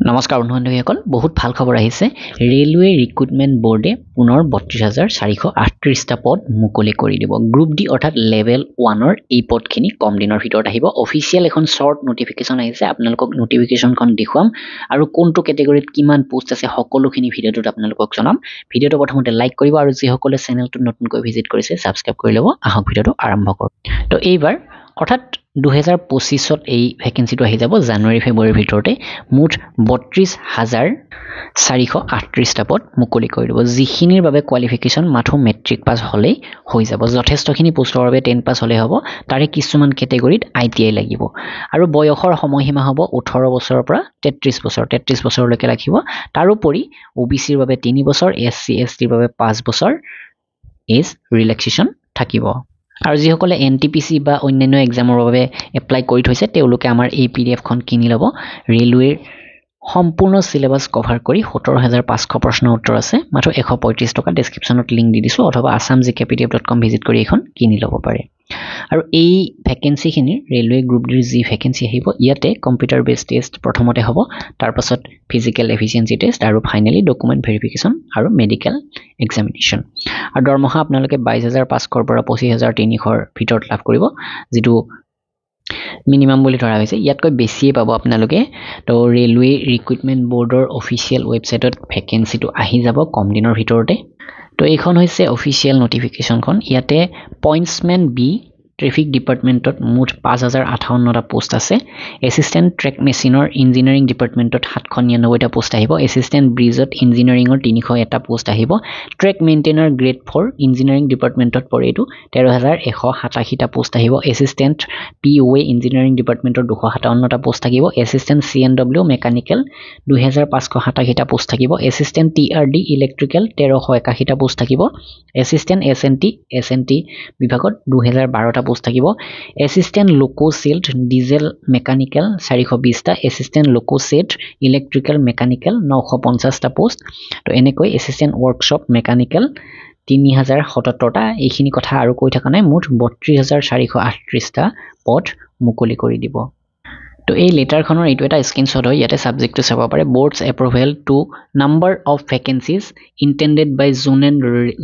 নমস্কাৰ বন্ধুসকল বহুত ভাল খবৰ আহিছে ৰেলৱে ৰিক্ৰুটমেন্ট বোৰ্ডে পুনৰ 32438 টা পদ মুকলি কৰি দিব গ্ৰুপ ডি অৰ্থাৎ লেভেল 1 ৰ এই পদখিনি কম দিনৰ ভিতৰত আহিব অফিচিয়েল এখন শৰ্ট নোটিফিকেশন আহিছে আপোনালোকক নোটিফিকেশনখন দেখুৱাম আৰু কোনটো কেটেগৰীত কিমান পোষ্ট আছে সকলোখিনি ভিডিওটোত আপোনালোকক জনাম ভিডিওটো প্ৰথমতে লাইক কৰিব আৰু যি সকলে চেনেলটো নতুনকৈ ভিজিট কৰিছে সাবস্ক্ৰাইব কৰি ল'ব আহক ভিডিওটো আৰম্ভ কৰো তো এইবাৰ অৰ্থাৎ 2025 ত এই ভ্যাকেন্সিটো আহি যাব জানুৱাৰী ফেব্ৰুৱাৰীৰ ভিতৰতে মুঠ 32438 টা পদ মুকলি কৰি দিব যিখিনিৰ বাবে কোৱালিফিকেশন মাথো মেট্ৰিক পাস হলেই হৈ যাব যথেষ্টখিনি পোষ্টৰ বাবে 10 পাস হলে হ'ব তাৰে কিছুমান কেটেগৰীত আইটিআই লাগিব আৰু বয়সৰ সময়সীমা হ'ব 18 বছৰৰ পৰা 33 বছৰলৈকে ৰাখিব তাৰোপৰি ওবিসিৰ বাবে 3 বছৰ এসসি এসটিৰ বাবে 5 বছৰ এজ ৰিলেক্সেশন থাকিব আৰু যিসকলে এনটিপিসি বা অন্যান্য এক্সামৰ বাবে এপ্লাই কৰি থৈছে তেওঁলোকে আমাৰ এই পিডিএফ খন কিনি ল'ব ৰেলৱেৰ সম্পূৰ্ণ সিলেবাস কভাৰ কৰি 17500 প্ৰশ্ন উত্তৰ আছে মাত্ৰ 135 টকা ডেসক্ৰিপচনত লিংক দি দিছো অথবা assamgkpdf.com ভিজিট কৰি এখন কিনি ল'ব পাৰে আৰু এই ভ্যাকেন্সি খিনি ৰেলৱে গ্ৰুপ ডিৰ যি ভ্যাকেন্সি আহিব ইয়াতে কম্পিউটাৰ বেসড টেষ্ট প্ৰথমতে হ'ব তাৰ পাছত ফিজিক্যাল এফিচিয়েন্সি টেষ্ট আৰু ফাইনালি ডকুমেন্ট ভেৰিফিকেশন আৰু মেডিকেল এক্সামিনেশন আৰু দৰমহা আপোনালোকে 22500 পৰা 25300 ৰ ভিতৰত লাভ কৰিব যেটো মিনিমাম বুলি ধৰা হৈছে ইয়াতকৈ বেছিয়ে পাব আপোনালোকে তো ৰেলৱে ৰিক্ৰুটমেন্ট বোৰ্ডৰ অফিচিয়েল ৱেবসাইটত ভ্যাকেন্সিটো আহি যাব কম দিনৰ ভিতৰতে তো এইখন হৈছে অফিচিয়েল নোটিফিকেশনখন ইয়াতে পইণ্টসম্যান বি ট্ৰাফিক ডিপাৰ্টমেন্টত মুঠ 5058 টা পোষ্ট আছে এসিস্ট্যান্ট ট্ৰেক মেচিনৰ ইঞ্জিনিয়াৰিং ডিপাৰ্টমেন্টত 799 টা পোষ্ট আহিব এসিস্ট্যান্ট ব্ৰিজত ইঞ্জিনিয়াৰিংৰ 301 টা পোষ্ট আহিব ট্ৰেক মেইনটেইনাৰ গ্ৰেড 4 ইঞ্জিনিয়াৰিং ডিপাৰ্টমেন্টত পৰে এটো 13187 টা পোষ্ট আহিব এসিস্ট্যান্ট পিওএ ইঞ্জিনিয়াৰিং ডিপাৰ্টমেন্টৰ 257 টা পোষ্ট থাকিব এসিস্ট্যান্ট সিএনডব্লিউ মেকানিক্যাল 2587 টা পোষ্ট থাকিব এসিস্ট্যান্ট টিআৰডি ইলেক্ট্ৰিক্যাল 1381 টা পোষ্ট থাকিব এসিস্ট্যান্ট এসএনটি বিভাগত 2012 টা পোষ্ট থাকিব এসিস্ট্যান্ট লোকোসেল্ট ডিজেল মেকানিক্যাল 420 টা এসিস্ট্যান্ট লোকোসেট ইলেক্ট্ৰিক্যাল মেকানিক্যাল 950 টা পোষ্ট তো এনেকৈ এসিস্ট্যান্ট ওয়াৰ্কশপ মেকানিক্যাল 3077 টা এইখিনি কথা আৰু কৈ থকা নাই মুঠ 32438 টা পদ মুকলি কৰি দিব তো এই লেটাৰখনৰ এইটো এটা স্ক্ৰিনশ্বট হয় ইয়াতে সাবজেক্টটো চাব পাৰে boards approval to number of vacancies intended by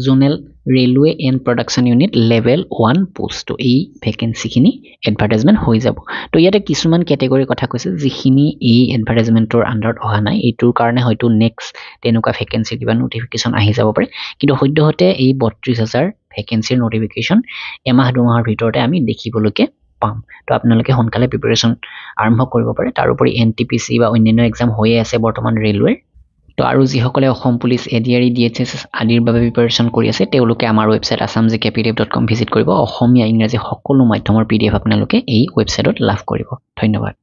zonal railway and production unit level 1 post তো এই ভ্যাকেন্সি খিনি এডভাৰটাইজমেন্ট হৈ যাব তো ইয়াতে কিছুমান ক্যাটেগৰী কথা কৈছে যিখিনি এই এডভাৰটাইজমেন্টৰ আন্ডাৰত অহা নাই এইটোৰ কাৰণে হয়তো নেক্সট তেনেকুৱা ভ্যাকেন্সি কিবা নোটিফিকেশন আহি যাব পাৰে কিন্তু সদ্যহতে এই 32000 ভ্যাকেন্সিৰ নোটিফিকেশন এমাহ দুমাহৰ ভিতৰতে আমি দেখিবলৈকে পাম তো আপোনালোকে সোনকালে প্ৰিপাৰেচন আৰম্ভ কৰিব পাৰে তাৰোপৰি এনটিপিসি বা অন্যান্য এক্সাম হৈয়ে আছে বৰ্তমান ৰেলৱে তো আৰু যিসকলে অসম পুলিচ এডিআৰই ডিএচএছ আদিৰ বাবে প্ৰিপাৰেচন কৰি আছে তেওঁলোকে আমাৰ ৱেবসাইট assamgkpdf.com ভিজিট কৰিব অসমীয়া ইংৰাজী সকলো মাধ্যমৰ পিডিএফ আপোনালোকে এই ৱেবসাইটত লাভ কৰিব ধন্যবাদ